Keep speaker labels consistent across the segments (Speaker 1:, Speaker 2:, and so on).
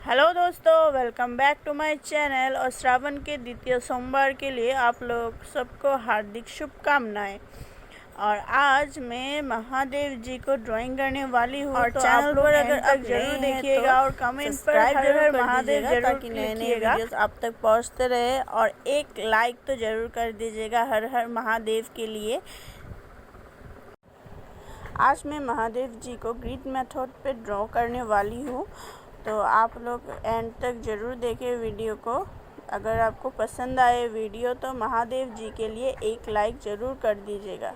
Speaker 1: हेलो दोस्तों, welcome back to my channel. और श्रावण के द्वितीय सोमवार के लिए आप लोग सबको हार्दिक शुभकामनाएं। और आज मैं महादेव जी को ड्राइंग करने वाली हूँ, और तो चैनल पर अगर आप जरूर देखिएगा और कमेंट पर हर हर महादेव जरूर ताकि नए नए वीडियोस आप तक पहुँचते रहे। और एक लाइक तो जरूर कर दीजिएगा हर हर महादेव के लिए। आज मैं महादेव जी को ग्रिड मेथड पे ड्रॉ करने वाली हूँ, तो आप लोग एंड तक ज़रूर देखें वीडियो को। अगर आपको पसंद आए वीडियो तो महादेव जी के लिए एक लाइक ज़रूर कर दीजिएगा।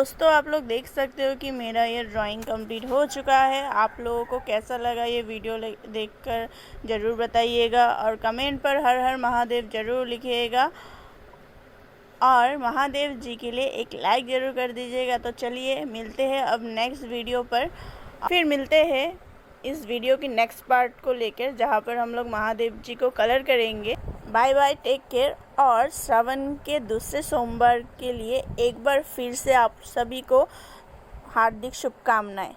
Speaker 1: दोस्तों आप लोग देख सकते हो कि मेरा ये ड्राइंग कंप्लीट हो चुका है। आप लोगों को कैसा लगा ये वीडियो देखकर ज़रूर बताइएगा और कमेंट पर हर हर महादेव ज़रूर लिखिएगा और महादेव जी के लिए एक लाइक ज़रूर कर दीजिएगा। तो चलिए मिलते हैं अब नेक्स्ट वीडियो पर, फिर मिलते हैं इस वीडियो की नेक्स्ट पार्ट को लेकर जहाँ पर हम लोग महादेव जी को कलर करेंगे। Bye bye, take care. और श्रावण के दूसरे सोमवार के लिए एक बार फिर से आप सभी को हार्दिक शुभकामनाएं।